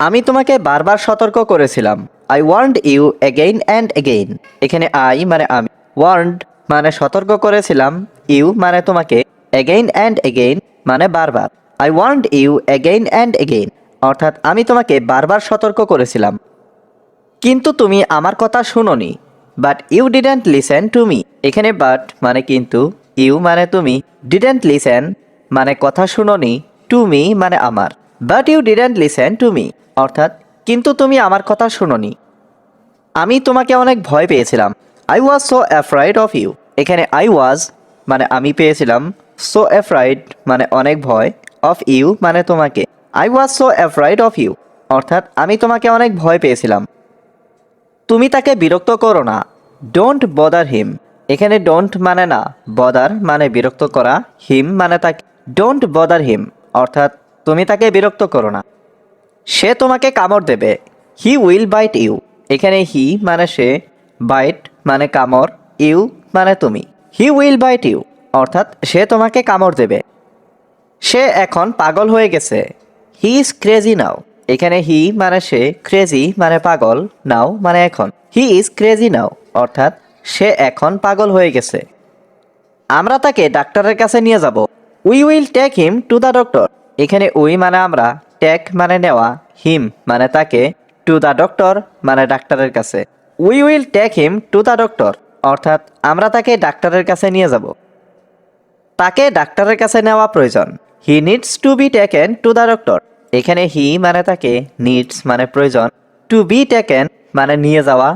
আমি তোমাকে বারবার সতর্ক করেছিলাম। I warned you again and again. এখানে আই মানে আমি, ওয়ার্নড মানে সতর্ক করেছিলাম, ইউ মানে তোমাকে, অ্যাগেইন অ্যান্ড অ্যাগেইন মানে বারবার। I warned you again and again অর্থাৎ আমি তোমাকে বারবার সতর্ক করেছিলাম, কিন্তু তুমি আমার কথা শুনোনি। But you didn't listen to me. এখানে বাট মানে কিন্তু, ইউ মানে তুমি, ডিডেন্ট লিসেন মানে কথা শুনোনি, টু মি মানে আমার। But you didn't listen to me অর্থাৎ কিন্তু তুমি আমার কথা শুনোনি। আমি তোমাকে অনেক ভয় পেয়েছিলাম। I was so afraid of you. এখানে আই ওয়াজ মানে আমি পেয়েছিলাম, সো অ্যাফ্রাইড মানে অনেক ভয়, অফ ইউ মানে তোমাকে। I was so afraid of you অর্থাৎ আমি তোমাকে অনেক ভয় পেয়েছিলাম। তুমি তাকে বিরক্ত করো না। ডোন্ট বদার হিম। এখানে ডোন্ট মানে না, বদার মানে বিরক্ত করা, হিম মানে তাকে। ডোন্ট বদার হিম অর্থাৎ তুমি তাকে বিরক্ত করো না। সে তোমাকে কামড় দেবে। He will bite you. এখানে হি মানে সে, বাইট মানে কামড়, ইউ মানে তুমি। হি উইল বাইট ইউ অর্থাৎ সে তোমাকে কামড় দেবে। সে এখন পাগল হয়ে গেছে। হি ইজ ক্রেজি নাও। এখানে হি মানে সে, ক্রেজি মানে পাগল, নাও মানে এখন। হি ইজ ক্রেজি নাও অর্থাৎ সে এখন পাগল হয়ে গেছে। আমরা তাকে ডাক্তারের কাছে নিয়ে যাব। We will take him to the doctor. এখানে উই মানে আমরা, টেক মানে নেওয়া, হিম মানে তাকে, টু দ্য ডক্টর মানে ডাক্তারের কাছে। We will take him to the doctor অর্থাৎ আমরা তাকে ডাক্তারের কাছে নিয়ে যাব। তাকে ডাক্তারের কাছে নেওয়া প্রয়োজন। হি needs to be taken to the doctor. এখানে হি মানে তাকে, নিডস মানে প্রয়োজন, টু বি টেকেন মানে নিয়ে যাওয়া,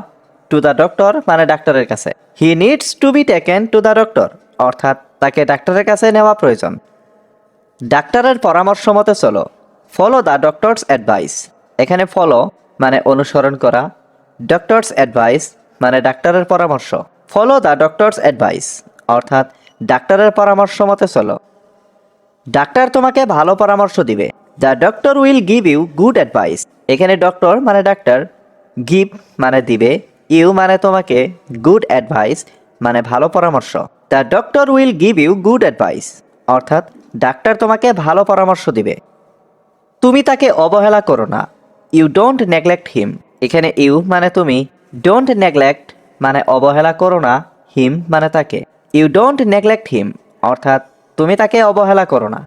টু দ্য ডক্টর মানে ডাক্তারের কাছে। হি needs to be taken to the doctor অর্থাৎ তাকে ডাক্তারের কাছে নেওয়া প্রয়োজন। ডাক্তারের পরামর্শ মতে চলো। Follow the doctors advice. এখানে ফলো মানে অনুসরণ করা, ডক্টরস অ্যাডভাইস মানে ডাক্তারের পরামর্শ। ফলো দ্য ডক্টরস অ্যাডভাইস অর্থাৎ ডাক্তারের পরামর্শ মতে চলো। ডাক্তার তোমাকে ভালো পরামর্শ দিবে। The doctor will give you good advice. এখানে ডক্টর মানে ডাক্তার, গিভ মানে দিবে, ইউ মানে তোমাকে, গুড অ্যাডভাইস মানে ভালো পরামর্শ। The doctor will give you good advice অর্থাৎ ডাক্তার তোমাকে ভালো পরামর্শ দিবে। তুমি তাকে অবহেলা করো না। You don't neglect him. এখানে ইউ মানে তুমি, ডোন্ট নেগলেক্ট মানে অবহেলা করো না, হিম মানে তাকে। ইউ ডোন্ট নেগলেক্ট হিম অর্থাৎ তুমি তাকে অবহেলা করো না।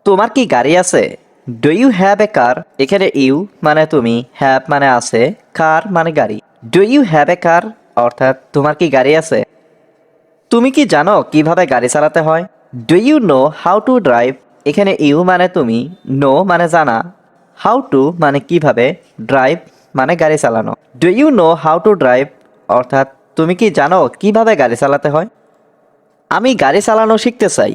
তোমার কি গাড়ি আছে? ডু ইউ হ্যাভ এ কার। এখানে ইউ মানে তুমি, হ্যাভ মানে আছে, কার মানে গাড়ি। ডু ইউ হ্যাভ এ কার অর্থাৎ তোমার কি গাড়ি আছে। তুমি কি জানো কিভাবে গাড়ি চালাতে হয়? Do you know how to drive. এখানে ইউ মানে তুমি, নো মানে জানা, হাউ টু মানে কিভাবে, ড্রাইভ মানে গাড়ি চালানো। Do you know how to drive অর্থাৎ তুমি কি জানো কিভাবে গাড়ি চালাতে হয়। আমি গাড়ি চালানো শিখতে চাই।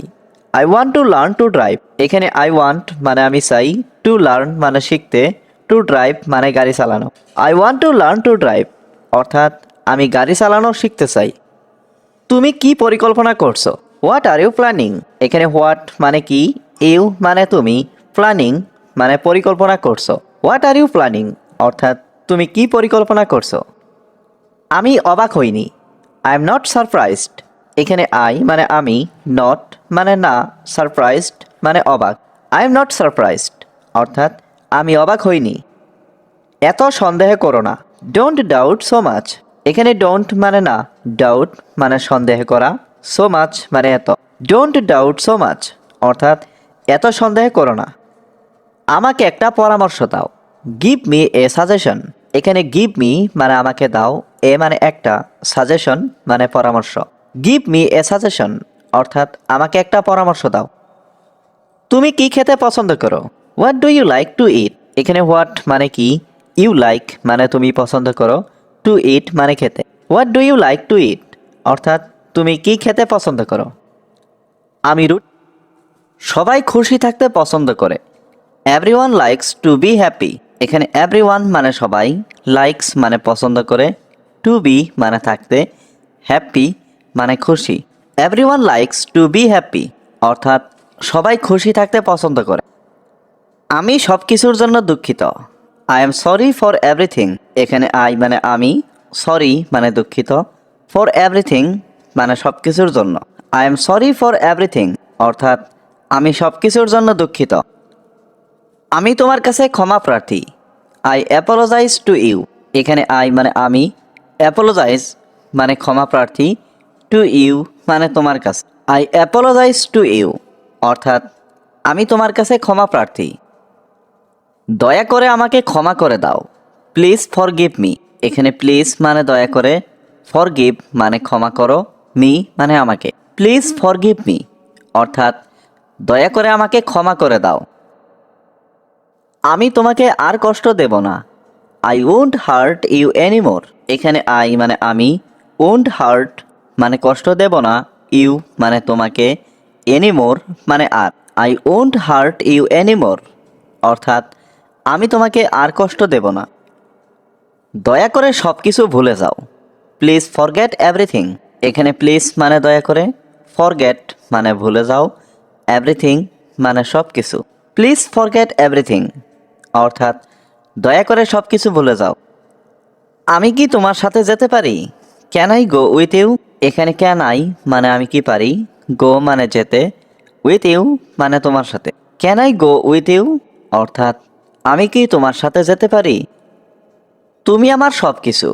I want to learn to drive. এখানে আই ওয়ান্ট মানে আমি চাই, টু লার্ন মানে শিখতে, টু ড্রাইভ মানে গাড়ি চালানো। I want to learn to drive অর্থাৎ আমি গাড়ি চালানো শিখতে চাই। তুমি কি পরিকল্পনা করছো? What are you planning. এখানে হোয়াট মানে কি, ইউ মানে তুমি, প্ল্যানিং মানে পরিকল্পনা করছো। হোয়াট আর ইউ প্ল্যানিং অর্থাৎ তুমি কি পরিকল্পনা করছো। আমি অবাক হইনি। I am not surprised. এখানে আই মানে আমি, নট মানে না, সারপ্রাইজড মানে অবাক। আই এম নট সারপ্রাইজড অর্থাৎ আমি অবাক হইনি। এত সন্দেহ করো না। Don't doubt so much. এখানে ডোন্ট মানে না, ডাউট মানে সন্দেহ করা, সো মাচ মানে এত। ডোন্ট ডাউট সো মাচ অর্থাৎ এত সন্দেহ করো না। আমাকে একটা পরামর্শ দাও। Give me a suggestion. এখানে গিভ মি মানে আমাকে দাও, এ মানে একটা, সাজেশন মানে পরামর্শ। গিভ মি এ সাজেশন অর্থাৎ আমাকে একটা পরামর্শ দাও। তুমি কি খেতে পছন্দ করো? What do you like to eat. এখানে হোয়াট মানে কি, ইউ লাইক মানে তুমি পছন্দ করো, টু ইট মানে খেতে। What do you like to eat অর্থাৎ তুমি কি খেতে পছন্দ করো। আমি সবাই খুশি থাকতে পছন্দ করে। Everyone likes to be happy. এখানে এভরিওয়ান মানে সবাই, লাইকস মানে পছন্দ করে, টু বি মানে থাকতে, হ্যাপি মানে খুশি। Everyone likes to be happy অর্থাৎ সবাই খুশি থাকতে পছন্দ করে। আমি সব কিছুর জন্য দুঃখিত। I am sorry for everything. এখানে আই মানে আমি, সরি মানে দুঃখিত, ফর এভরিথিং মানে সব কিছুর জন্য। I am sorry for everything অর্থাৎ আমি সব কিছুর জন্য দুঃখিত। আমি তোমার কাছে ক্ষমা প্রার্থী। I apologise to you. এখানে আই মানে আমি, অ্যাপোলোজাইজ মানে ক্ষমা প্রার্থী, টু ইউ মানে তোমার কাছে। আই অ্যাপোলোজাইজ টু ইউ অর্থাৎ আমি তোমার কাছে ক্ষমা প্রার্থী। দয়া করে আমাকে ক্ষমা করে দাও। Please forgive me. এখানে প্লিজ মানে দয়া করে, ফরগিভ মানে ক্ষমা করো, মি মানে আমাকে। প্লিজ ফরগিভ মি অর্থাৎ দয়া করে আমাকে ক্ষমা করে দাও। আমি তোমাকে আর কষ্ট দেব না। I won't hurt you anymore. এখানে আই মানে আমি, ওন্ট হার্ট মানে কষ্ট দেব না, ইউ মানে তোমাকে, এনিমোর মানে আর। I won't hurt you anymore অর্থাৎ আমি তোমাকে আর কষ্ট দেব না। দয়া করে সব কিছু ভুলে যাও। Please forget everything. এখানে প্লিজ মানে দয়া করে, ফরগেট মানে ভুলে যাও, এভরিথিং মানে সব কিছু। প্লিজ ফরগেট এভরিথিং অর্থাৎ দয়া করে সব কিছু ভুলে যাও। আমি কি তোমার সাথে যেতে পারি? Can I go with you? এখানে ক্যান আই মানে আমি কি পারি, গো মানে যেতে, উইথ ইউ মানে তোমার সাথে। Can I go with you অর্থাৎ আমি কি তোমার সাথে যেতে পারি? তুমি আমার সব কিছু।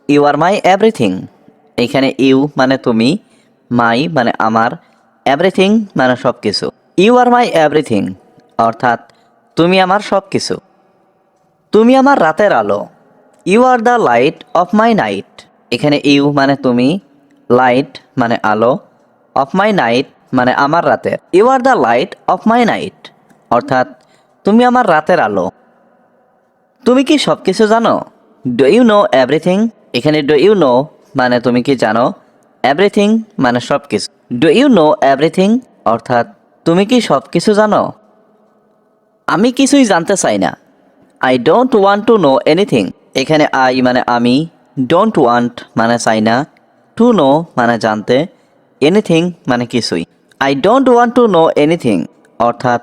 You are my everything. এখানে ইউ মানে তুমি, মাই মানে আমার, এভরিথিং মানে সব কিছু। ইউ আর মাই এভরিথিং অর্থাৎ তুমি আমার সব কিছু। তুমি আমার রাতের আলো। You are the light of my night. এখানে ইউ মানে তুমি, লাইট মানে আলো, অফ মাই নাইট মানে আমার রাতের। You are the light of my night অর্থাৎ তুমি আমার রাতের আলো। তুমি কি সব কিছু জানো? Do you know everything? এখানে ডু ইউ নো মানে তুমি কি জানো, এভরিথিং মানে সব কিছু। ডু ইউ নো এভরিথিং অর্থাৎ তুমি কি সব কিছু জানো? আমি কিছুই জানতে চাই না। I don't want to know anything. এখানে আই মানে আমি, ডোন্ট ওয়ান্ট মানে চাই না, টু নো মানে জানতে, এনিথিং মানে কিছুই। I don't want to know anything অর্থাৎ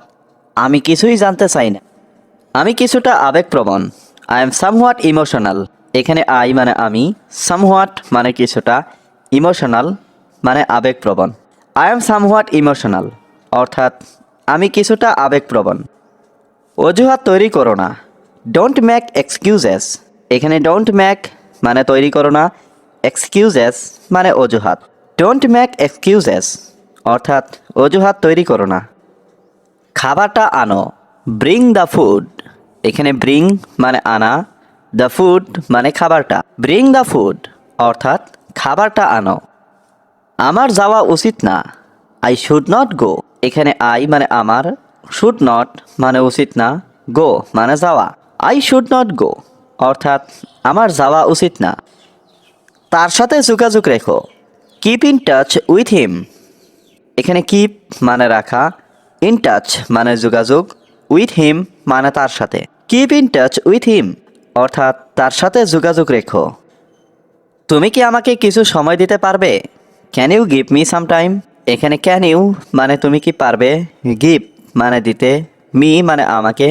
আমি কিছুই জানতে চাই না। আমি কিছুটা আবেগপ্রবণ। I am somewhat emotional. এখানে আই মানে আমি, সামহোয়াট মানে কিছুটা, ইমোশনাল মানে আবেগপ্রবণ। আই এম সামহোয়াট ইমোশনাল অর্থাৎ আমি কিছুটা আবেগপ্রবণ। অজুহাত তৈরি করো না। Don't make excuses. এখানে ডোন্ট মেক মানে তৈরি করো না, এক্সকিউজেস মানে অজুহাত। ডোন্ট মেক এক্সকিউজেস অর্থাৎ অজুহাত তৈরি করো না। খাবারটা আনো। Bring the food. এখানে ব্রিং মানে আনা, দ্য ফুড মানে খাবারটা। ব্রিং দ্য ফুড অর্থাৎ খাবারটা আনো। আমার যাওয়া উচিত না। I should not go. এখানে আই মানে আমার, শুড নট মানে উচিত না, গো মানে যাওয়া। আই শুড নট গো অর্থাৎ আমার যাওয়া উচিত না। তার সাথে যোগাযোগ রেখো। Keep in touch with him. এখানে কিপ মানে রাখা, ইন টাচ মানে যোগাযোগ, উইথ হিম মানে তার সাথে। Keep in touch with him অর্থাৎ তার সাথে যোগাযোগ রেখো। তুমি কি আমাকে কিছু সময় দিতে পারবে? Can you give me some time? এখানে ক্যান ইউ মানে তুমি কি পারবে, গিভ মানে দিতে, মি মানে আমাকে,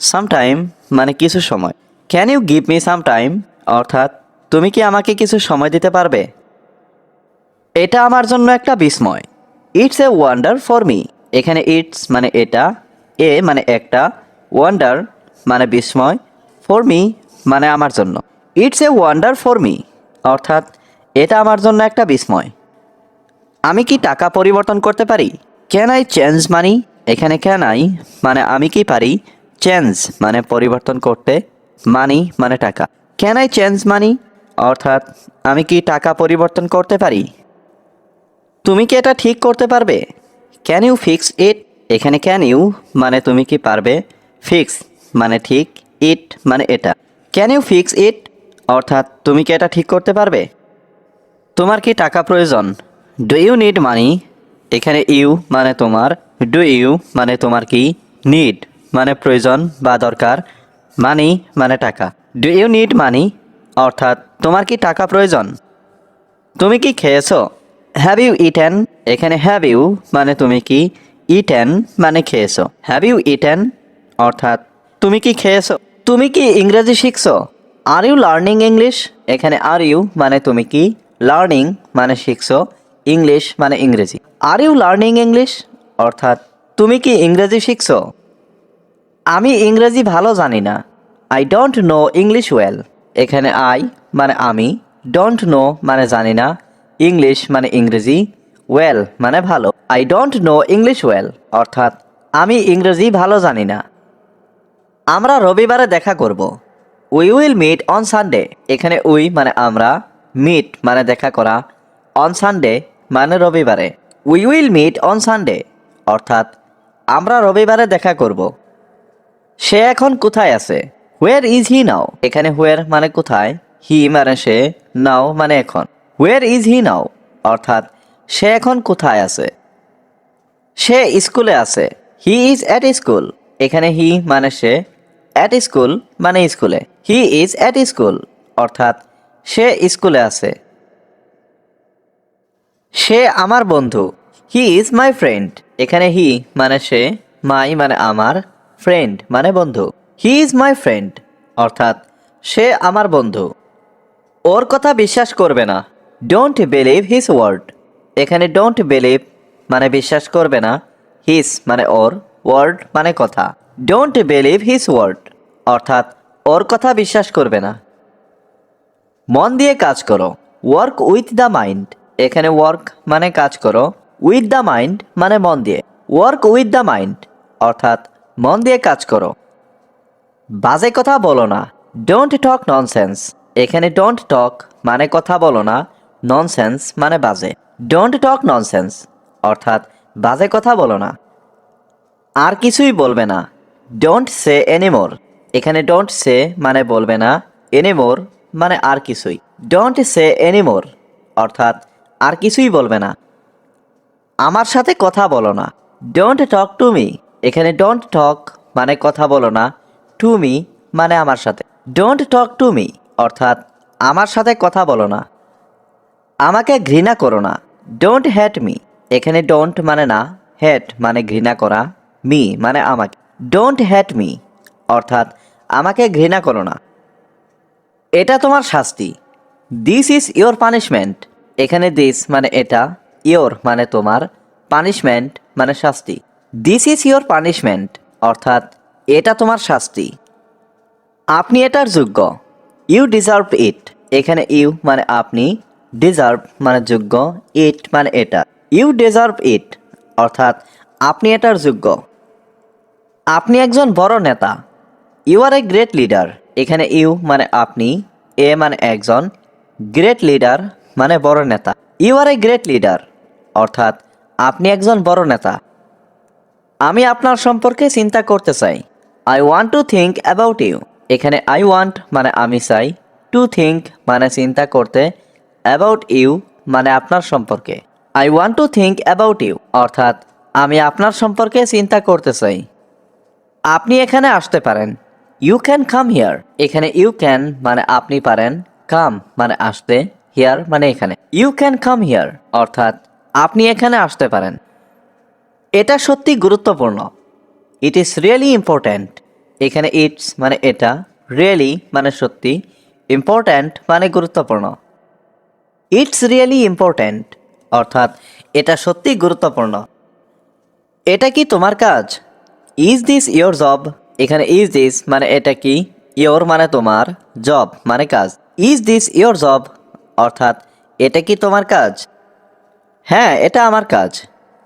সাম টাইম মানে কিছু সময়। Can you give me some time অর্থাৎ তুমি কি আমাকে কিছু সময় দিতে পারবে? এটা আমার জন্য একটা বিস্ময়। It's a wonder for me. এখানে ইটস মানে এটা, এ মানে একটা, ওয়ান্ডার মানে বিস্ময়, ফর মি মানে আমার জন্য। It's a wonder for me অর্থাৎ এটা আমার জন্য একটা বিস্ময়। আমি কি টাকা পরিবর্তন করতে পারি? ক্যান আই চেঞ্জ মানি? এখানে ক্যান আই মানে আমি কি পারি, চেঞ্জ মানে পরিবর্তন করতে, মানি মানে টাকা। ক্যান আই চেঞ্জ মানি অর্থাৎ আমি কি টাকা পরিবর্তন করতে পারি? তুমি কি এটা ঠিক করতে পারবে? Can you fix it? এখানে ক্যান ইউ মানে তুমি কি পারবে, ফিক্স মানে ঠিক, ইট মানে এটা। ক্যান ইউ ফিক্স ইট অর্থাৎ তুমি কি এটা ঠিক করতে পারবে? তোমার কি টাকা প্রয়োজন? Do you need money? এখানে ইউ মানে তোমার, ডু ইউ মানে তোমার কি, নিড মানে প্রয়োজন বা দরকার, মানি মানে টাকা। ডু ইউ নিড মানি অর্থাৎ তোমার কি টাকা প্রয়োজন? তুমি কি খেয়েছো? Have you eaten? এখানে হ্যাভ ইউ মানে তুমি কি, ইটেন মানে খেয়েছো। হ্যাভ ইউ ইটেন অর্থাৎ তুমি কি খেয়েছো? তুমি কি ইংরেজি শিখছো? Are you learning English? এখানে আর ইউ মানে তুমি কি, লার্নিং মানে শিখছো, ইংলিশ মানে ইংরেজি। আর ইউ লার্নিং ইংলিশ অর্থাৎ তুমি কি ইংরেজি শিখছো? আমি ইংরেজি ভালো জানি না। I don't know English well. এখানে আই মানে আমি, ডোন্ট নো মানে জানি না, ইংলিশ মানে ইংরেজি, ওয়েল মানে ভালো। I don't know English well অর্থাৎ আমি ইংরেজি ভালো জানি না। আমরা রবিবারে দেখা করব। We will meet on Sunday. এখানে উই মানে আমরা, মিট মানে দেখা করা, অন সানডে মানে রবিবারে। We will meet on Sunday অর্থাৎ আমরা রবিবারে দেখা করব। সে এখন কোথায় আছে? Where is he now. এখানে হোয়ার মানে কোথায়, হি মানে সে, নাও মানে এখন। হোয়ার ইজ হি নাও অর্থাৎ সে এখন কোথায় আছে। সে স্কুলে আছে। He is at school. এখানে হি মানে সে, অ্যাট স্কুল মানে স্কুলে। হি ইজ অ্যাট স্কুল অর্থাৎ সে স্কুলে আছে। সে আমার বন্ধু। He is my friend. এখানে হি মানে সে, মাই মানে আমার, ফ্রেন্ড মানে বন্ধু। হি ইজ মাই ফ্রেন্ড অর্থাৎ সে আমার বন্ধু। ওর কথা বিশ্বাস করবে না। Don't believe his word. এখানে ডোন্ট বিলিভ মানে বিশ্বাস করবে না, হিজ মানে ওর, ওয়ার্ড মানে কথা। ডোন্ট বিলিভ হিজ ওয়ার্ড অর্থাৎ ওর কথা বিশ্বাস করবে না। মন দিয়ে কাজ করো। Work with the mind. এখানে ওয়ার্ক মানে কাজ করো, উইথ দ্য মাইন্ড মানে মন দিয়ে। ওয়ার্ক উইথ দ্য মাইন্ড অর্থাৎ মন দিয়ে কাজ করো। বাজে কথা বলো না। Don't talk nonsense. এখানে ডোন্ট টক মানে কথা বলো না, ননসেন্স মানে বাজে। ডোন্ট টক ননসেন্স অর্থাৎ বাজে কথা বলো না। আর কিছুই বলবে না। Don't say anymore. এখানে ডোন্ট সে মানে বলবে না, এনিমোর মানে আর কিছুই। ডোন্ট সে এনিমোর অর্থাৎ আর কিছুই বলবে না। আমার সাথে কথা বলো না। Don't talk to me. এখানে ডোন্ট টক মানে কথা বলো না, টু মি মানে আমার সাথে। ডোন্ট টক টু মি অর্থাৎ আমার সাথে কথা বলো না। আমাকে ঘৃণা করো না। Don't hate me. এখানে ডোন্ট মানে না, হ্যাট মানে ঘৃণা করা, মি মানে আমাকে। ডোন্ট হ্যাট মি অর্থাৎ আমাকে ঘৃণা করো না। এটা তোমার শাস্তি। This is your punishment. এখানে দিস মানে এটা, ইয়োর মানে তোমার, পানিশমেন্ট মানে শাস্তি। দিস ইজ ইয়োর পানিশমেন্ট অর্থাৎ এটা তোমার শাস্তি। আপনি এটার যোগ্য। You deserve it. এখানে ইউ মানে আপনি, ডিজার্ভ মানে যোগ্য, ইট মানে এটা। ইউ ডিজার্ভ ইট অর্থাৎ আপনি এটার যোগ্য। আপনি একজন বড় নেতা। You are a great leader. এখানে ইউ মানে আপনি, এ মানে একজন, গ্রেট লিডার মানে বড় নেতা। You are a great leader অর্থাৎ আপনি একজন বড় নেতা। আমি আপনার সম্পর্কে চিন্তা করতে চাই। I want to think about you. এখানে আই ওয়ান্ট মানে আমি চাই, টু থিঙ্ক মানে চিন্তা করতে, অ্যাবাউট ইউ মানে আপনার সম্পর্কে। I want to think about you অর্থাৎ আমি আপনার সম্পর্কে চিন্তা করতে চাই। আপনি এখানে আসতে পারেন। You can come here. এখানে ইউ ক্যান মানে আপনি পারেন, কাম মানে আসতে, হিয়ার মানে এখানে। ইউ ক্যান কাম হিয়ার অর্থাৎ আপনি এখানে আসতে পারেন। এটা সত্যি গুরুত্বপূর্ণ। It is really important. এখানে ইটস মানে এটা, রিয়েলি মানে সত্যি, ইম্পর্ট্যান্ট মানে গুরুত্বপূর্ণ। ইটস রিয়েলি ইম্পর্ট্যান্ট অর্থাৎ এটা সত্যি গুরুত্বপূর্ণ। এটা কি তোমার কাজ? Is this your job. এখানে ইজ দিস মানে এটা কি, ইয়োর মানে তোমার, জব মানে কাজ। ইজ দিস ইয়োর জব অর্থাৎ এটা কি তোমার কাজ? হ্যাঁ, এটা আমার কাজ।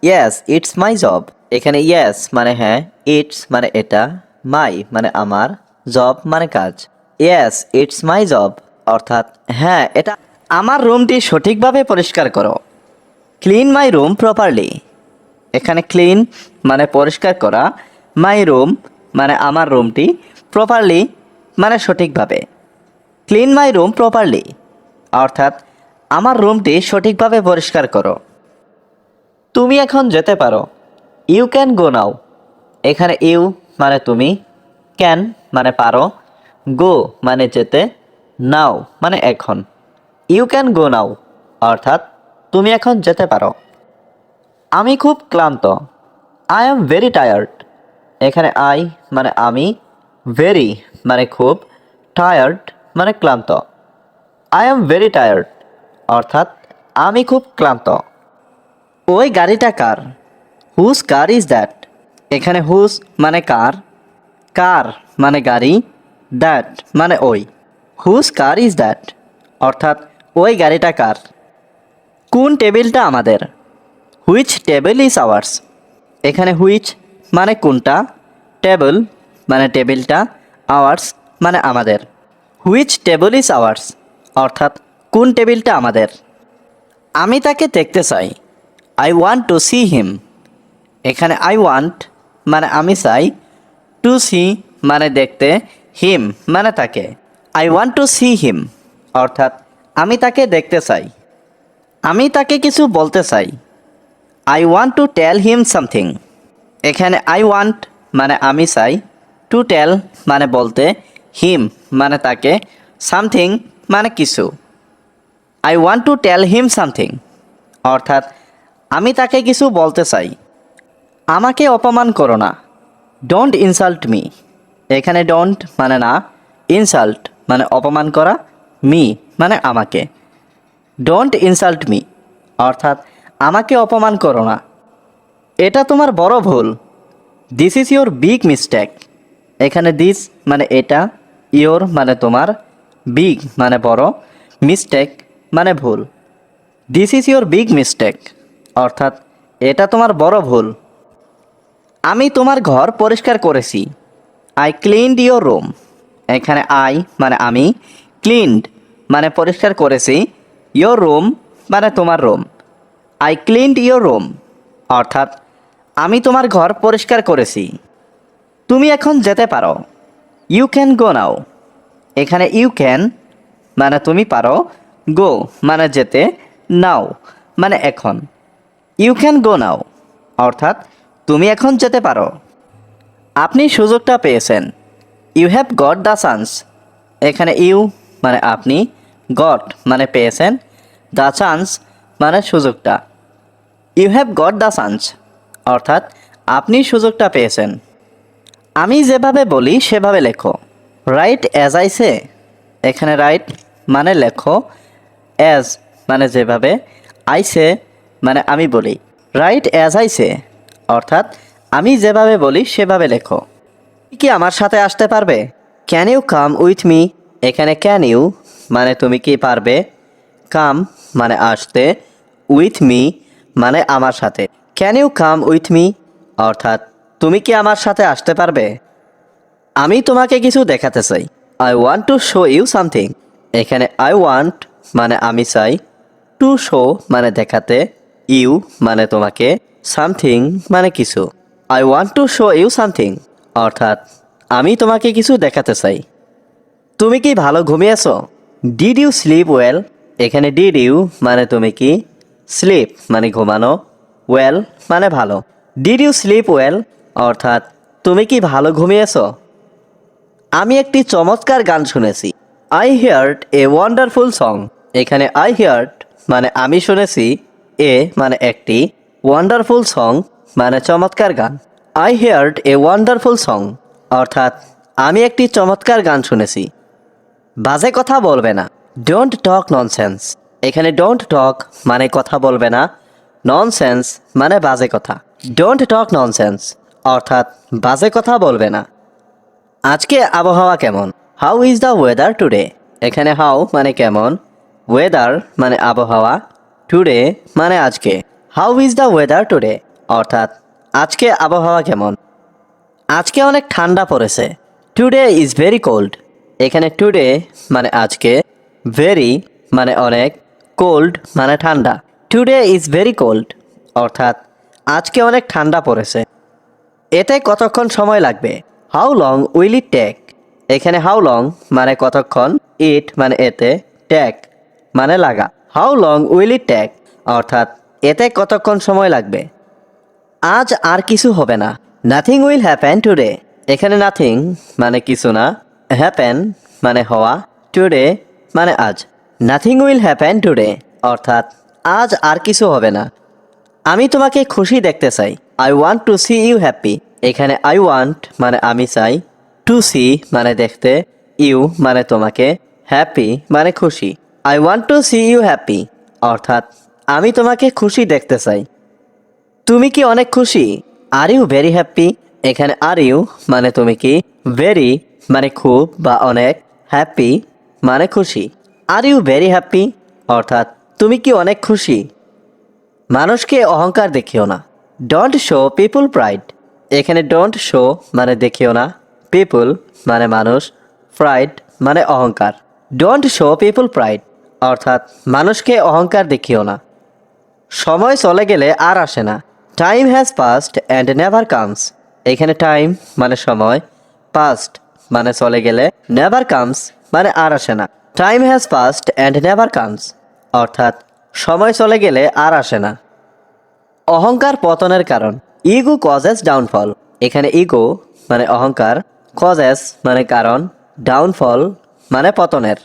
Yes it's my job. এখানে ইয়েস মানে হ্যাঁ, ইটস মানে এটা, মাই মানে আমার, জব মানে কাজ। ইয়েস ইটস মাই জব অর্থাৎ হ্যাঁ, এটা আমার রুমটি সঠিকভাবে পরিষ্কার করো। Clean my room properly. এখানে ক্লিন মানে পরিষ্কার করা, মাই রুম মানে আমার রুমটি, প্রপারলি মানে সঠিকভাবে। ক্লিন মাই রুম প্রপারলি অর্থাৎ আমার রুমটি সঠিকভাবে পরিষ্কার করো। তুমি এখন যেতে পারো। ইউ ক্যান গো নাও। এখানে ইউ মানে তুমি, ক্যান মানে পারো, গো মানে যেতে, নাও মানে এখন। ইউ ক্যান গো নাও অর্থাৎ তুমি এখন যেতে পারো। আমি খুব ক্লান্ত। I am very tired. এখানে আই মানে আমি, ভেরি মানে খুব, টায়ার্ড মানে ক্লান্ত। আই অ্যাম ভেরি টায়ার্ড অর্থাৎ আমি খুব ক্লান্ত। ওই গাড়িটা কার? Whose car is that? এখানে হুজ মানে কার, কার মানে গাড়ি, দ্যাট মানে ওই। হুজ কার ইজ দ্যাট অর্থাৎ ওই গাড়িটা কার। কোন টেবিলটা আমাদের? Which table is ours. এখানে হুইচ মানে কোনটা, টেবিল মানে টেবিলটা, আওয়ার্স মানে আমাদের। হুইচ টেবিল ইজ আওয়ার্স অর্থাৎ কোন টেবিলটা আমাদের। আমি তাকে দেখতে চাই। I want to see him. এখানে আই ওয়ান্ট মানে আমি চাই, টু সি মানে দেখতে, হিম মানে তাকে। I want to see him অর্থাৎ আমি তাকে দেখতে চাই। আমি তাকে কিছু বলতে চাই। I want to tell him something. এখানে আই ওয়ান্ট মানে আমি চাই, টু টেল মানে বলতে, হিম মানে তাকে, সামথিং মানে কিছু। I want to tell him something অর্থাৎ আমি তাকে কিছু বলতে চাই। আমাকে অপমান করো না। Don't insult me. এখানে ডোন্ট মানে না, ইনসাল্ট মানে অপমান করা, মি মানে আমাকে। ডোন্ট ইনসাল্ট মি অর্থাৎ আমাকে অপমান করো না। এটা তোমার বড় ভুল। This is your big mistake. এখানে দিস মানে এটা, ইয়োর মানে তোমার, বিগ মানে বড়, মিস্টেক মানে ভুল। This is your big mistake অর্থাৎ এটা তোমার বড় ভুল। আমি তোমার ঘর পরিষ্কার করেছি। I cleaned your room. এখানে আই মানে আমি, ক্লিনড মানে পরিষ্কার করেছি, ইয়োর রুম মানে তোমার room. I cleaned your room অর্থাৎ আমি তোমার ঘর পরিষ্কার করেছি। তুমি এখন যেতে পারো। ইউ ক্যান গো নাও। এখানে ইউ ক্যান মানে তুমি পারো, গো মানে যেতে, নাও মানে এখন। ইউ ক্যান গো নাও অর্থাৎ তুমি এখন যেতে পারো। আপনি সুযোগটা পেয়েছেন। You have got the chance. এখানে ইউ মানে আপনি, গট মানে পেয়েছেন, দ্য চান্স মানে সুযোগটা। You have got the chance অর্থাৎ আপনি সুযোগটা পেয়েছেন। আমি যেভাবে বলি সেভাবে লেখো। Write as I say. এখানে রাইট মানে লেখো, অ্যাজ মানে যেভাবে, আই সে মানে আমি বলি। রাইট অ্যাজ আই সে অর্থাৎ আমি যেভাবে বলি সেভাবে লেখো। তুমি কি আমার সাথে আসতে পারবে? Can you come with me. এখানে ক্যান ইউ মানে তুমি কি পারবে, কাম মানে আসতে, উইথ মি মানে আমার সাথে। Can you come with me অর্থাৎ তুমি কি আমার সাথে আসতে পারবে? আমি তোমাকে কিছু দেখাতে চাই। I want to show you something. এখানে আই ওয়ান্ট মানে আমি চাই, টু শো মানে দেখাতে, ইউ মানে তোমাকে, সামথিং মানে কিছু। I want to show you something অর্থাৎ আমি তোমাকে কিছু দেখাতে চাই। তুমি কি ভালো ঘুমিয়েছো? Did you sleep well. এখানে ডিড ইউ মানে তুমি কি, স্লিপ মানে ঘুমানো, ওয়েল মানে ভালো। ডিড ইউ স্লিপ ওয়েল অর্থাৎ তুমি কি ভালো ঘুমিয়েছো? আমি একটি চমৎকার গান শুনেছি। I heard a wonderful song. এখানে আই হিয়ার্ড মানে আমি শুনেছি, এ মানে একটি, ওয়ান্ডারফুল সং মানে চমৎকার গান। I heard a wonderful song অর্থাৎ আমি একটি চমৎকার গান শুনেছি। বাজে কথা বলবে না। Don't talk nonsense. এখানে ডোন্ট টক মানে কথা বলবে না, ননসেন্স মানে বাজে কথা। ডোন্ট টক ননসেন্স অর্থাৎ বাজে কথা বলবে না। আজকে আবহাওয়া কেমন? How is the weather today. এখানে হাউ মানে কেমন, ওয়েদার মানে আবহাওয়া, টুডে মানে আজকে। How is the weather today অর্থাৎ আজকে আবহাওয়া কেমন। আজকে অনেক ঠান্ডা পড়েছে। Today is very cold. এখানে টুডে মানে আজকে, ভেরি মানে অনেক, কোল্ড মানে ঠান্ডা। টুডে ইজ ভেরি কোল্ড অর্থাৎ আজকে অনেক ঠান্ডা পড়েছে। এতে কতক্ষণ সময় লাগবে? How long will it take. এখানে হাউ লং মানে কতক্ষণ, ইট মানে এতে, টেক মানে লাগা। How long will it take অর্থাৎ এতে কতক্ষণ সময় লাগবে। আজ আর কিছু হবে না। Nothing will happen today. এখানে নাথিং মানে কিছু না, হ্যাপেন মানে হওয়া, টুডে মানে আজ। নাথিং উইল হ্যাপেন টুডে অর্থাৎ আজ আর কিছু হবে না। আমি তোমাকে খুশি দেখতে চাই। I want to see you happy. এখানে আই ওয়ান্ট মানে আমি চাই, টু সি মানে দেখতে, ইউ মানে তোমাকে, হ্যাপি মানে খুশি। I want to see you happy অর্থাৎ আমি তোমাকে খুশি দেখতে চাই। তুমি কি অনেক খুশি? Are you very happy. এখানে আর ইউ মানে তুমি কি, ভেরি মানে খুব বা অনেক, হ্যাপি মানে খুশি। আর ইউ ভেরি হ্যাপি অর্থাৎ তুমি কি অনেক খুশি। মানুষকে অহংকার দেখিও না। Don't show people pride. এখানে ডোন্ট শো মানে দেখিও না, পিপল মানে মানুষ, প্রাইড মানে অহংকার। ডোন্ট শো পিপল প্রাইড অর্থাৎ মানুষকে অহংকার দেখিও না। সময় চলে গেলে আর আসে না। Time has past and never comes. এখানে টাইম মানে সময়, পাস্ট মানে চলে গেলে, নেভার কামস মানে আর আসে না। Time has past and never comes অর্থাৎ সময় চলে গেলে আর আসে না। অহংকার পতনের কারণ। Ego causes downfall. এখানে ইগো মানে অহংকার, কজেস মানে কারণ, ডাউনফল মানে পতনের।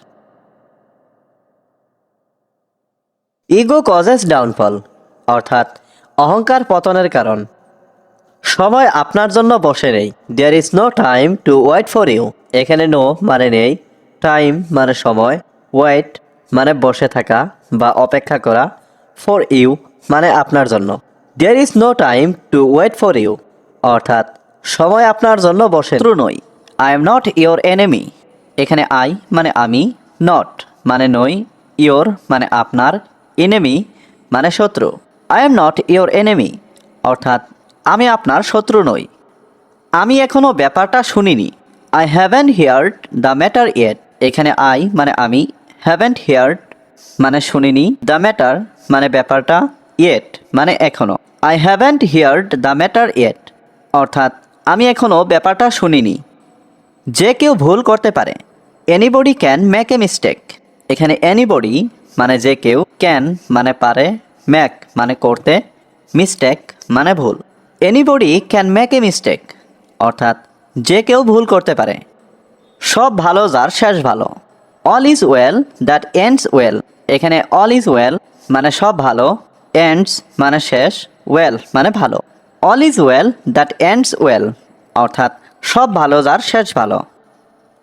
ইগো কজেস ডাউনফল অর্থাৎ অহংকার পতনের কারণ। সময় আপনার জন্য বসে নেই। There is no time to wait for you. এখানে নো মানে নেই, টাইম মানে সময়, ওয়েট মানে বসে থাকা বা অপেক্ষা করা, ফর ইউ মানে আপনার জন্য। There is no time to wait for you অর্থাৎ সময় আপনার জন্য বসে শত্রু নই। I am not your enemy. এখানে আই মানে আমি, নট মানে নই, ইয়োর মানে আপনার, এনিমি মানে শত্রু। I am not your enemy অর্থাৎ আমি আপনার শত্রু নই। আমি এখনও ব্যাপারটা শুনিনি। I haven't heard the matter yet. এখানে আই মানে আমি, হ্যাভেন্ট হিয়ার্ড মানে শুনিনি, দ্য ম্যাটার মানে ব্যাপারটা, ইয়েট মানে এখনও। I haven't heard the matter yet অর্থাৎ আমি এখনও ব্যাপারটা শুনিনি। যে কেউ ভুল করতে পারে। Anybody can make a mistake. এখানে এনিবডি মানে যে কেউ, ক্যান মানে পারে, মেক মানে করতে, মিস্টেক মানে ভুল। Anybody can make a mistake অর্থাৎ যে কেউ ভুল করতে পারে। সব ভালো যার শেষ ভালো। All is well that ends well. এখানে অল ইজ ওয়েল মানে সব ভালো, এন্ডস মানে শেষ, ওয়েল মানে ভালো। All is well that ends well অর্থাৎ সব ভালো যার শেষ ভালো।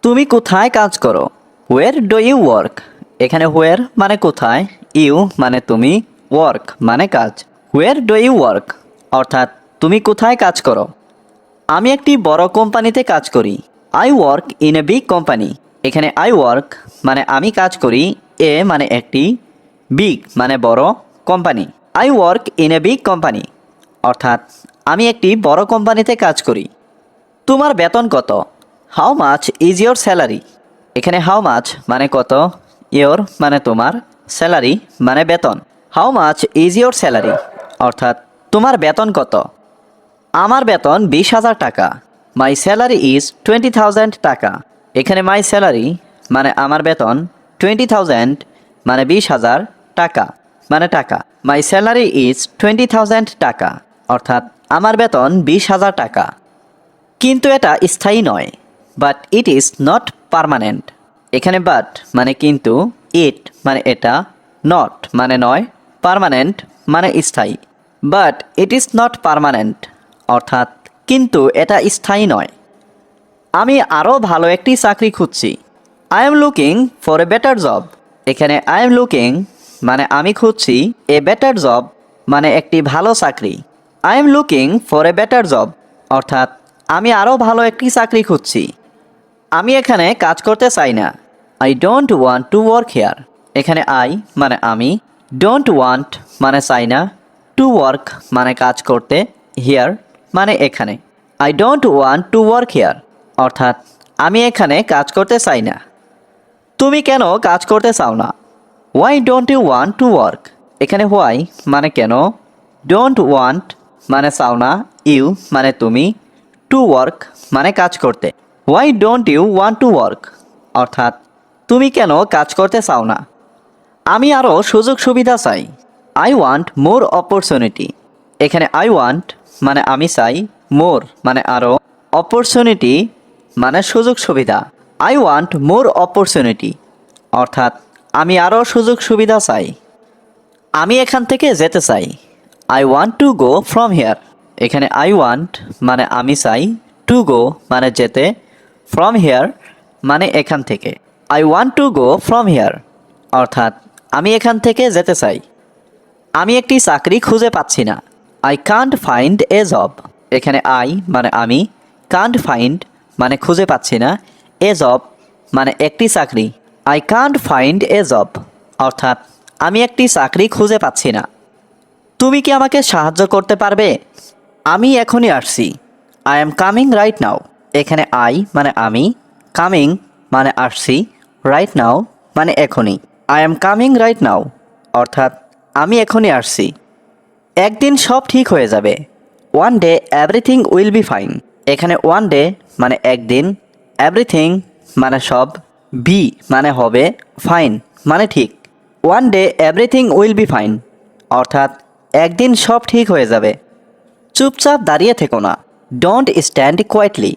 তুমি কোথায় কাজ করো? Where do you work. এখানে হোয়ার মানে কোথায়, ইউ মানে তুমি, ওয়ার্ক মানে কাজ। হোয়ার ডু ইউ ওয়ার্ক অর্থাৎ তুমি কোথায় কাজ করো। আমি একটি বড় কোম্পানিতে কাজ করি। I work in a big company. এখানে আই ওয়ার্ক মানে আমি কাজ করি, এ মানে একটি, বিগ মানে বড়, company. I work in a big company অর্থাৎ আমি একটি বড় কোম্পানিতে কাজ করি। তোমার বেতন কত? How much is your salary. এখানে হাউ মাচ মানে কত, ইয়োর মানে তোমার, স্যালারি মানে বেতন। How much is your salary অর্থাৎ তোমার বেতন কত। আমার বেতন 20,000 টাকা। মাই স্যালারি ইজ 20,000 টাকা। এখানে মাই স্যালারি মানে আমার বেতন, 20,000 মানে 20,000 টাকা মানে টাকা। মাই স্যালারি ইজ 20,000 টাকা অর্থাৎ আমার বেতন 20,000 টাকা। কিন্তু এটা স্থায়ী নয়। But it is not permanent. এখানে বাট মানে কিন্তু, ইট মানে এটা, নট মানে নয়, পার্মানেন্ট মানে স্থায়ী। But it is not permanent অর্থাৎ কিন্তু এটা স্থায়ী নয়। আমি আরও ভালো একটি চাকরি খুঁজছি। I am looking for a better job. এখানে আই এম লুকিং মানে আমি খুঁজছি, এ বেটার জব মানে একটি ভালো চাকরি। I am looking for a better job অর্থাৎ আমি আরও ভালো একটি চাকরি খুঁজছি। আমি এখানে কাজ করতে চাই না। I don't want to work hair. এখানে আই মানে আমি, ডোন্ট ওয়ান্ট মানে চাই না, টু ওয়ার্ক মানে কাজ করতে, হিয়ার মানে এখানে। I don't want to work hair অর্থাৎ আমি এখানে কাজ করতে চাই না। তুমি কেন কাজ করতে চাও না? Why don't you want to work. এখানে হোয়াই মানে কেন, ডোন্ট ওয়ান্ট মানে চাও না, ইউ মানে তুমি, টু ওয়ার্ক মানে কাজ করতে। Why don't you want to work অর্থাৎ তুমি কেন কাজ করতে চাও না। আমি আরও সুযোগ সুবিধা চাই। I want more opportunity. এখানে আই ওয়ান্ট মানে আমি চাই, মোর মানে আরও, অপরচুনিটি মানে সুযোগ সুবিধা। আই ওয়ান্ট মোর অপরচুনিটি অর্থাৎ আমি আরও সুযোগ সুবিধা চাই। আমি এখান থেকে যেতে চাই। I want to go from here. এখানে আই ওয়ান্ট মানে আমি চাই, টু গো মানে যেতে, ফ্রম হিয়ার মানে এখান থেকে। I want to go from here অর্থাৎ আমি এখান থেকে যেতে চাই। আমি একটি চাকরি খুঁজে পাচ্ছি না। I can't find a job. এখানে আই মানে আমি, কান্ট ফাইন্ড মানে খুঁজে পাচ্ছি না, এ জব মানে একটি চাকরি। I can't find a job অর্থাৎ আমি একটি চাকরি খুঁজে পাচ্ছি না। তুমি কি আমাকে সাহায্য করতে পারবে? আমি এখনই আসছি। I am coming right now. এখানে আই মানে আমি, কামিং মানে আসছি, রাইট নাও মানে এখনই। I am coming right now অর্থাৎ আমি এখনই আসছি। একদিন সব ঠিক হয়ে যাবে। One day everything will be fine. এখানে ওয়ান ডে মানে একদিন, এভরিথিং মানে সব, বি মানে হবে, ফাইন মানে ঠিক। One day everything will be fine অর্থাৎ একদিন সব ঠিক হয়ে যাবে। চুপচাপ দাঁড়িয়ে থেকো না। Don't stand quietly.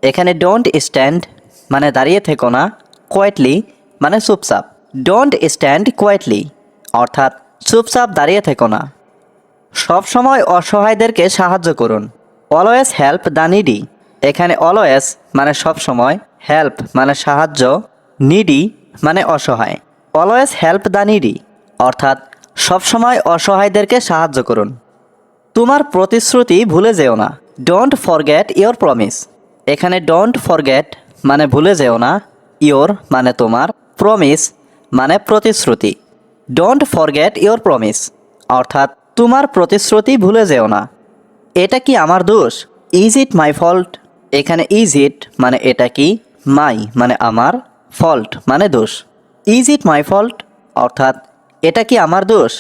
এখানে ডোন্ট স্ট্যান্ড মানে দাঁড়িয়ে থেকো না, কোয়াইটলি মানে চুপচাপ। ডোন্ট স্ট্যান্ড কোয়াইটলি অর্থাৎ চুপচাপ দাঁড়িয়ে থেকো না। সব সময় অসহায়দেরকে সাহায্য করুন। Always help the needy. এখানে অলওয়েজ মানে সব সময়, হেল্প মানে সাহায্য, নিডি মানে অসহায়। অলওয়েজ হেল্প দ্য নিডি অর্থাৎ সবসময় অসহায়দেরকে সাহায্য করুন। তোমার প্রতিশ্রুতি ভুলে যেও না। Don't forget your promise. এখানে ডোন্ট ফরগেট মানে ভুলে যেও না, ইয়োর মানে তোমার, প্রমিস মানে প্রতিশ্রুতি। ডোন্ট ফরগেট ইয়োর প্রমিস অর্থাৎ তোমার প্রতিশ্রুতি ভুলে যেও না। এটা কি আমার দোষ? Is it my fault. এখানে ইজ ইট মানে এটা কি, মাই মানে আমার, ফল্ট মানে দোষ। ইজ ইট মাই ফল্ট অর্থাৎ এটা কি আমার দোষ?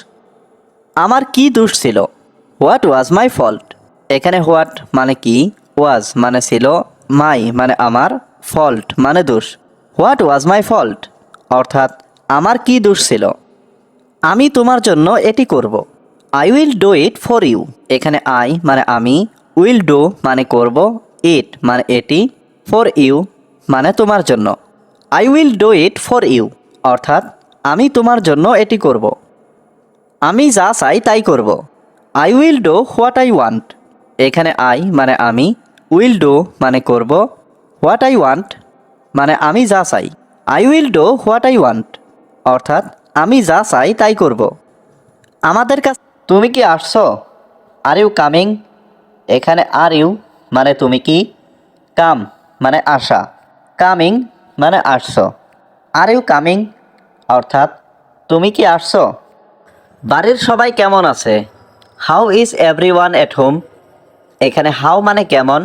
আমার কি দোষ ছিল? What was my fault. এখানে হোয়াট মানে কি, ওয়াজ মানে ছিল, মাই মানে আমার, ফল্ট মানে দোষ। হোয়াট ওয়াজ মাই ফল্ট অর্থাৎ আমার কি দোষ ছিল? আমি তোমার জন্য এটি করব। I will do it for you. এখানে আই মানে আমি, উইল ডু মানে করব, ইট মানে এটি, ফর ইউ মানে তোমার জন্য। I will do it for you অর্থাৎ আমি তোমার জন্য এটি করব। আমি যা চাই তাই করব। I will do what I want. এখানে আই মানে আমি, উইল ডু মানে করব, হোয়াট আই ওয়ান্ট মানে আমি যা চাই। I will do what I want অর্থাৎ আমি যা চাই তাই করব। আমাদের কাছে তুমি কি আসছো? Are you coming. এখানে আর ইউ মানে তুমি কি, কাম মানে আসা, কামিং মানে আসছো। আর ইউ কামিং অর্থাৎ তুমি কি আসছো? বাড়ির সবাই কেমন আছে? How is everyone at home. এখানে হাউ মানে কেমন,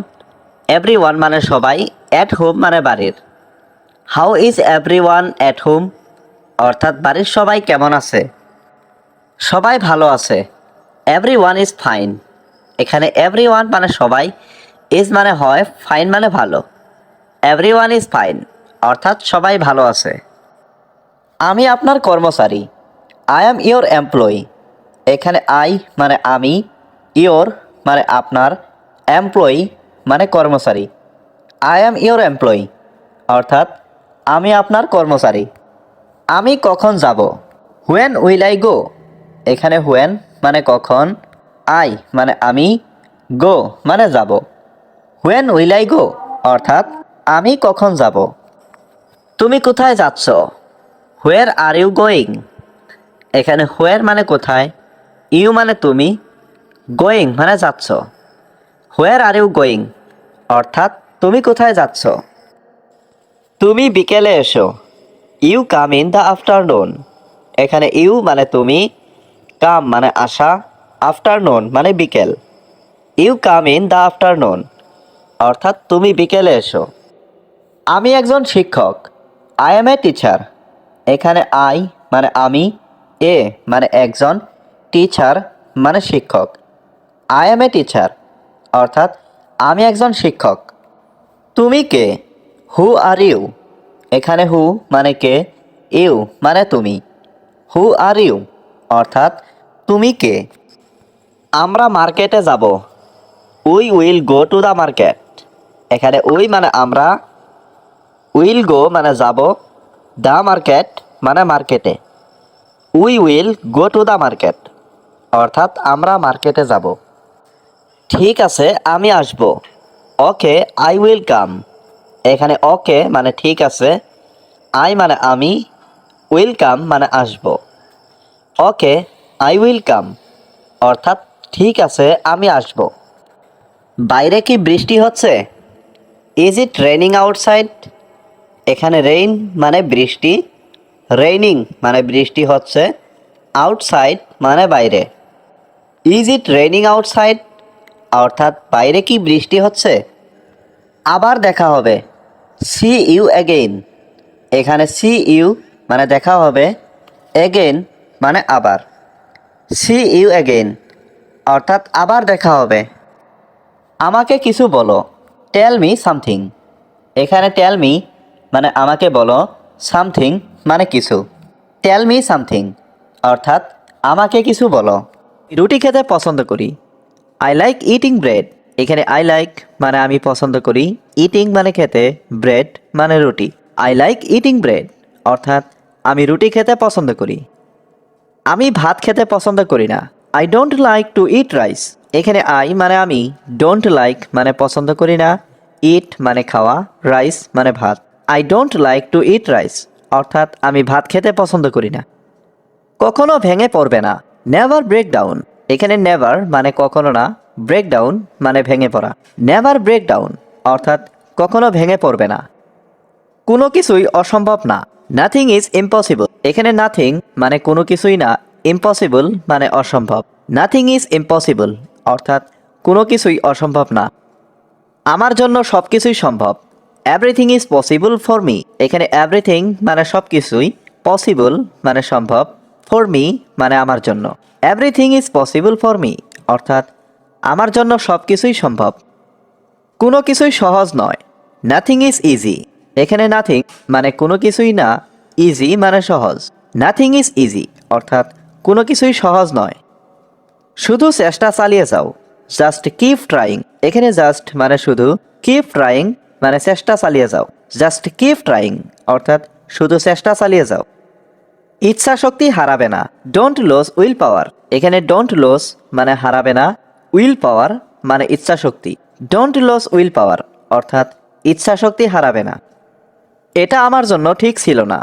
এভরিওয়ান মানে সবাই, এট হোম মানে বাড়ির। How is everyone at home অর্থাৎ বাড়ির সবাই কেমন আছে? সবাই ভালো আছে। Everyone is fine. এখানে এভরিওয়ান মানে সবাই, ইজ মানে হয়, ফাইন মানে ভালো। এভরিওয়ান ইজ ফাইন অর্থাৎ সবাই ভালো আছে। আমি আপনার কর্মচারী। I am your employee. এখানে আই মানে আমি, ইয়োর মানে আপনার, এমপ্লয়ি মানে কর্মচারী। আই অ্যাম ইয়োর এমপ্লয়ি অর্থাৎ আমি আপনার কর্মচারী। আমি কখন যাব? When will I go. এখানে হোয়েন মানে কখন, আই মানে আমি, গো মানে যাব। হোয়েন উইল আই গো অর্থাৎ আমি কখন যাব। তুমি কোথায় যাচ্ছ? হোয়ার আর ইউ গোয়িং। এখানে হোয়ার মানে কোথায়, ইউ মানে তুমি, গোয়িং মানে যাচ্ছ। হোয়ার আর ইউ গোয়িং অর্থাৎ তুমি কোথায় যাচ্ছ। তুমি বিকেলে এসো। You come in the afternoon. এখানে ইউ মানে তুমি, কাম মানে আসা, আফটারনুন মানে বিকেল। You come in the afternoon অর্থাৎ তুমি বিকেলে এসো। আমি একজন শিক্ষক। I am a teacher. এখানে আই মানে আমি, এ মানে একজন, টিচার মানে শিক্ষক। আই এম এ টিচার অর্থাৎ আমি একজন শিক্ষক। তুমি কে? হু আর ইউ। এখানে হু মানে কে, ইউ মানে তুমি। হু আর ইউ অর্থাৎ তুমি কে? আমরা মার্কেটে যাব। We will go to the market. এখানে উই মানে আমরা, উইল গো মানে যাব, দ্য মার্কেট মানে মার্কেটে। We will go to the market অর্থাৎ আমরা মার্কেটে যাব। ঠিক আছে আমি আসব। Okay I will come. এখানে ওকে মানে ঠিক আছে, আই মানে আমি, উইল কাম মানে আসব। ওকে আই উইল কাম অর্থাৎ ঠিক আছে আমি আসব। বাইরে কি বৃষ্টি হচ্ছে? Is it raining outside. এখানে রেইন মানে বৃষ্টি, রেইনিং মানে বৃষ্টি হচ্ছে, আউটসাইড মানে বাইরে। ইজ ইট রেইনিং আউটসাইড, অর্থাৎ বাইরে কি বৃষ্টি হচ্ছে? আবার দেখা হবে, সি ইউ অ্যাগেইন। এখানে সি ইউ মানে দেখা হবে, অ্যাগেইন মানে আবার। সি ইউ অ্যাগেইন অর্থাৎ আবার দেখা হবে। আমাকে কিছু বলো, টেল মি সামথিং। এখানে টেল মি মানে আমাকে বলো, সামথিং মানে কিছু। টেল মি সামথিং অর্থাৎ আমাকে কিছু বলো। রুটি খেতে পছন্দ করি। I like eating bread. এখানে আই লাইক মানে আমি পছন্দ করি, ইটিং মানে খেতে, ব্রেড মানে রুটি। আই লাইক ইটিং ব্রেড অর্থাৎ আমি রুটি খেতে পছন্দ করি। আমি ভাত খেতে পছন্দ করি না। I don't like to eat rice. এখানে আই মানে আমি, ডোন্ট লাইক মানে পছন্দ করি না, ইট মানে খাওয়া, রাইস মানে ভাত। I don't like to eat rice অর্থাৎ আমি ভাত খেতে পছন্দ করি না। কখনো ভেঙে পড়বে না। Never break down. এখানে নেভার মানে কখনো না, ব্রেক ডাউন মানে ভেঙে পড়া। নেভার ব্রেক ডাউন অর্থাৎ কখনো ভেঙে পড়বে না। কোনো কিছুই অসম্ভব না। Nothing is impossible. এখানে নাথিং মানে কোনো কিছুই না, ইম্পসিবল মানে অসম্ভব। নাথিং ইজ ইম্পসিবল অর্থাৎ কোনো কিছুই অসম্ভব না। আমার জন্য সব কিছুই সম্ভব। Everything is possible for me. এখানে এভরিথিং মানে সব কিছুই, পসিবল মানে সম্ভব, ফর মি মানে আমার জন্য। Everything is possible for me অর্থাৎ আমার জন্য সব কিছুই সম্ভব। কোনো কিছুই সহজ নয়। Nothing is easy. এখানে নাথিং মানে কোনো কিছুই না, ইজি মানে সহজ। নাথিং ইজ ইজি অর্থাৎ কোনো কিছুই সহজ নয়। শুধু চেষ্টা চালিয়ে যাও। Just keep trying. এখানে জাস্ট মানে শুধু, কিপ ট্রাইং মানে চেষ্টা চালিয়ে যাও। জাস্ট কিপ ট্রাইং অর্থাৎ শুধু চেষ্টা চালিয়ে যাও। ইচ্ছা শক্তি হারাবে না। Don't lose will power. এখানে ডোন্ট লস মানে হারাবে না, উইল পাওয়ার মানে ইচ্ছা শক্তি। ডোন্ট লস উইল পাওয়ার অর্থাৎ ইচ্ছা শক্তি হারাবে না। এটা আমার জন্য ঠিক ছিল না।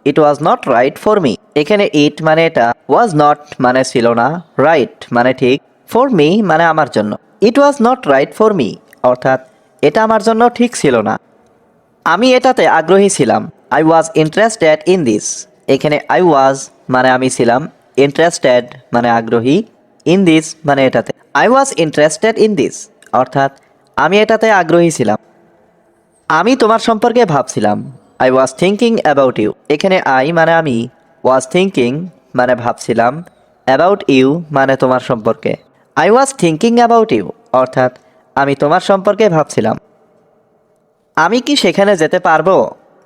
It was not right for me. এখানে ইট মানে এটা, ওয়াজ নট মানে ছিল না, রাইট মানে ঠিক, ফর মি মানে আমার জন্য। It was not right for me অর্থাৎ এটা আমার জন্য ঠিক ছিল না। আমি এটাতে আগ্রহী ছিলাম। I was interested in this. এখানে আই ওয়াজ মানে আমি ছিলাম, ইন্টারেস্টেড মানে আগ্রহী, ইন দিস মানে এটাতে। I was interested in this অর্থাৎ আমি এটাতে আগ্রহী ছিলাম। আমি তোমার সম্পর্কে ভাবছিলাম। I was thinking about you. এখানে আই মানে আমি, ওয়াজ থিঙ্কিং মানে ভাবছিলাম, অ্যাবাউট ইউ মানে তোমার সম্পর্কে। I was thinking about you অর্থাৎ আমি তোমার সম্পর্কে ভাবছিলাম। আমি কি সেখানে যেতে পারবো?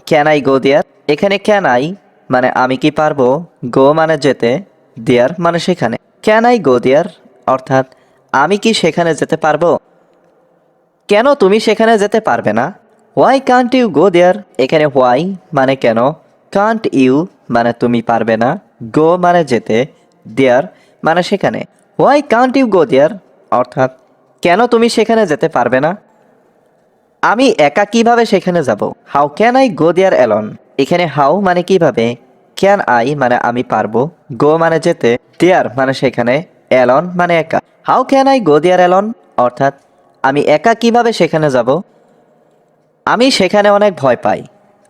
ক্যান আই গো দেয়ার। এখানে ক্যান আই মানে আমি কি পারবো, গো মানে যেতে, দেয়ার মানে সেখানে। ক্যান আই গো দেয়ার অর্থাৎ আমি কি সেখানে যেতে পারবো? কেন তুমি সেখানে যেতে পারবে না? হোয়াই কান্ট ইউ গো দেয়ার। এখানে হোয়াই মানে কেন, কান্ট ইউ মানে তুমি পারবে না, গো মানে যেতে, দেয়ার মানে সেখানে। হোয়াই কান্ট ইউ গো দেয়ার অর্থাৎ কেন তুমি সেখানে যেতে পারবে না? আমি একা কিভাবে সেখানে যাব? How can I go there alone. এখানে হাউ মানে কিভাবে, ক্যান আই মানে আমি পারবো, গো মানে যেতে, দেয়ার মানে সেখানে, অ্যালন মানে একা। How can I go there alone অর্থাৎ আমি একা কিভাবে সেখানে যাব? আমি সেখানে অনেক ভয় পাই।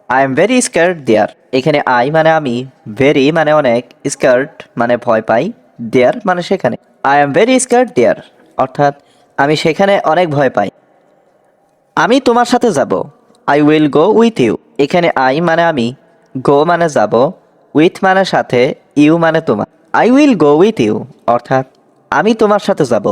আই এম ভেরি স্ক্যার্ড দেয়ার। এখানে আই মানে আমি, ভেরি মানে অনেক, স্ক্যার্ড মানে ভয় পাই, দেয়ার মানে সেখানে। আই এম ভেরি স্ক্যার্ড দেয়ার অর্থাৎ আমি সেখানে অনেক ভয় পাই। আমি তোমার সাথে যাব। I will go with you. এখানে আই মানে আমি, গো মানে যাব, উইথ মানে সাথে, ইউ মানে তোমার। I will go with you অর্থাৎ আমি তোমার সাথে যাব।